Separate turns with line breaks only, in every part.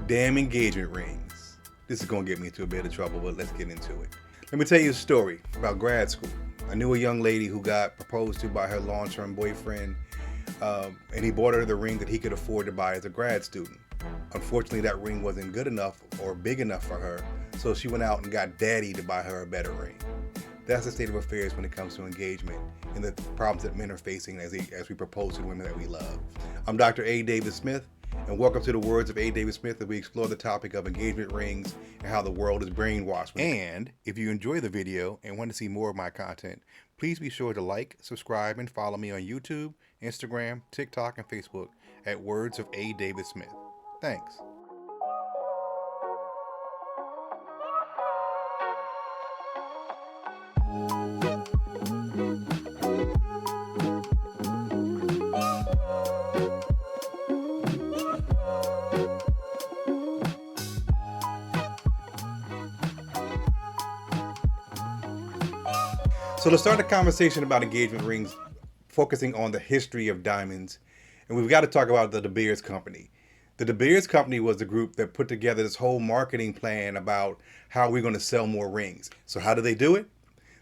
Damn engagement rings. This is going to get me into a bit of trouble, but let's get into it. Let me tell you a story about grad school. I knew a young lady who got proposed to by her long-term boyfriend, and he bought her the ring that he could afford to buy as a grad student. Unfortunately, that ring wasn't good enough or big enough for her, so she went out and got daddy to buy her a better ring. That's the state of affairs when it comes to engagement and the problems that men are facing as we propose to women that we love. I'm Dr. A. David Smith, and welcome to the Words of A. David Smith, as we explore the topic of engagement rings and how the world is brainwashed. And if you enjoy the video and want to see more of my content, please be sure to like, subscribe, and follow me on YouTube, Instagram, TikTok, and Facebook at Words of A. David Smith. Thanks. So let's start the conversation about engagement rings, focusing on the history of diamonds. And we've got to talk about the De Beers Company. The De Beers Company was the group that put together this whole marketing plan about how we're going to sell more rings. So how do they do it?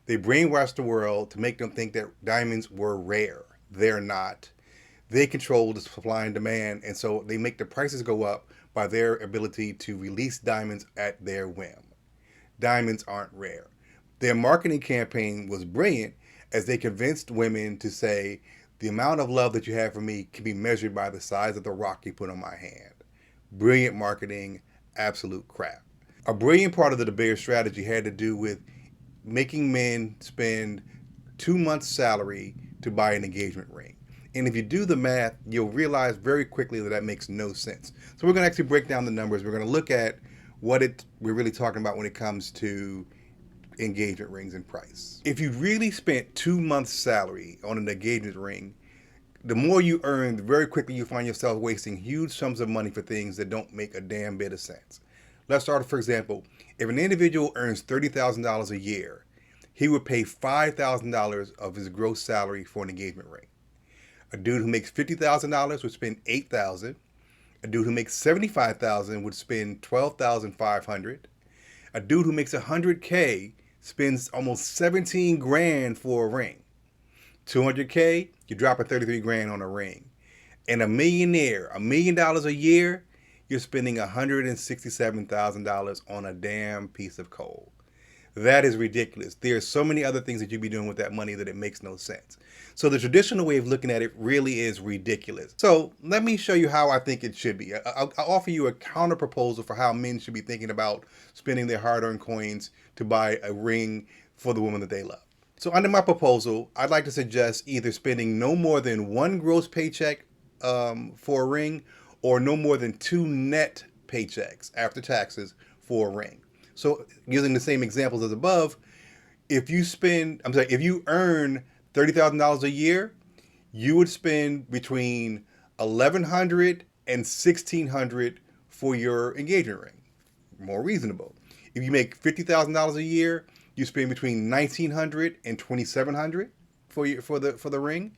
They brainwashed the world to make them think that diamonds were rare. They're not. They control the supply and demand, and so they make the prices go up by their ability to release diamonds at their whim. Diamonds aren't rare. Their marketing campaign was brilliant, as they convinced women to say, the amount of love that you have for me can be measured by the size of the rock you put on my hand. Brilliant marketing, absolute crap. A brilliant part of the De Beers strategy had to do with making men spend 2 months' salary to buy an engagement ring. And if you do the math, you'll realize very quickly that makes no sense. So we're going to actually break down the numbers. We're going to look at what we're really talking about when it comes to engagement rings and price. If you really spent 2 months' salary on an engagement ring, the more you earn, very quickly you find yourself wasting huge sums of money for things that don't make a damn bit of sense. Let's start, for example, if an individual earns $30,000 a year, he would pay $5,000 of his gross salary for an engagement ring. A dude who makes $50,000 would spend $8,000. A dude who makes $75,000 would spend $12,500. A dude who makes $100K spends almost 17 grand for a ring. 200K, you're dropping 33 grand on a ring. And a millionaire, $1 million a year, you're spending $167,000 on a damn piece of coal. That is ridiculous. There are so many other things that you'd be doing with that money that it makes no sense. So the traditional way of looking at it really is ridiculous. So let me show you how I think it should be. I'll offer you a counter proposal for how men should be thinking about spending their hard-earned coins to buy a ring for the woman that they love. So under my proposal, I'd like to suggest either spending no more than 1 gross paycheck for a ring, or no more than 2 net paychecks after taxes for a ring. So using the same examples as above, if you earn $30,000 a year, you would spend between $1,100 and $1,600 for your engagement ring. More reasonable. If you make $50,000 a year, you spend between $1,900 and $2,700 for the ring.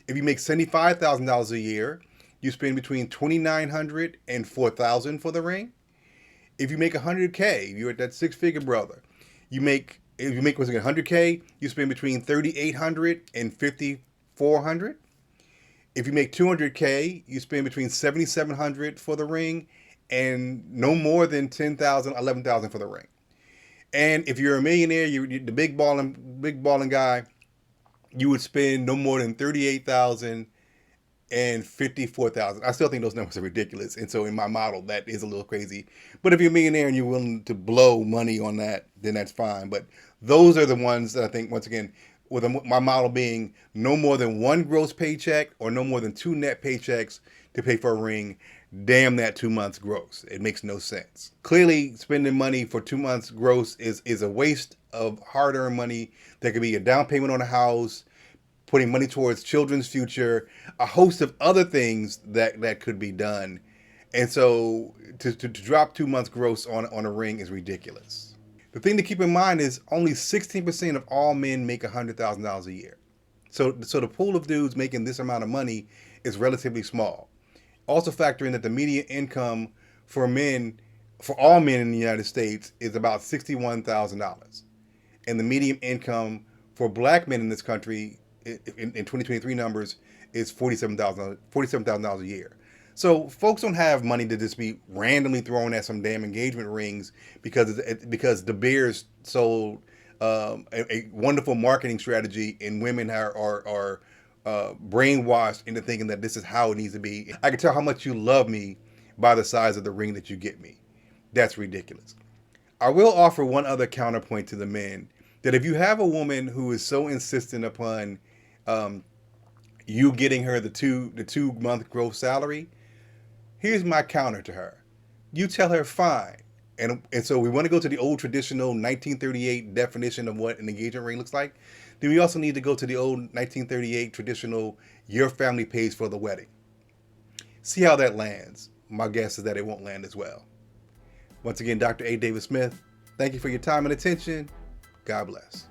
If you make $75,000 a year, you spend between $2,900 and $4,000 for the ring. If you make $100K, you're at that six-figure brother. If you make $100K, you spend between $3,800 and $5,400. If you make $200K, you spend between $7,700 for the ring, and no more than $10,000, $11,000 for the ring. And if you're a millionaire, you're the big balling guy, you would spend no more than $38,000 and $54,000. I still think those numbers are ridiculous, and so in my model, that is a little crazy. But if you're a millionaire and you're willing to blow money on that, then that's fine. But those are the ones that I think, once again, with my model being no more than 1 gross paycheck or no more than 2 net paychecks to pay for a ring. Damn that 2 months gross. It makes no sense. Clearly, spending money for 2 months gross is a waste of hard-earned money that could be a down payment on a house, putting money towards children's future, a host of other things that could be done. And so to drop 2 months gross on a ring is ridiculous. The thing to keep in mind is only 16% of all men make $100,000 a year. So the pool of dudes making this amount of money is relatively small. Also factor in that the median income for men, for all men in the United States, is about $61,000. And the median income for black men in this country in 2023 numbers is $47,000 a year. So folks don't have money to just be randomly thrown at some damn engagement rings because De Beers sold a wonderful marketing strategy, and women are brainwashed into thinking that this is how it needs to be. I can tell how much you love me by the size of the ring that you get me. That's ridiculous. I will offer one other counterpoint to the men, that if you have a woman who is so insistent upon um, you getting her the 2 month gross salary, here's my counter to her. You tell her fine. And so we want to go to the old traditional 1938 definition of what an engagement ring looks like. Then we also need to go to the old 1938 traditional your family pays for the wedding. See how that lands. My guess is that it won't land as well. Once again, Dr. A. David Smith, thank you for your time and attention. God bless.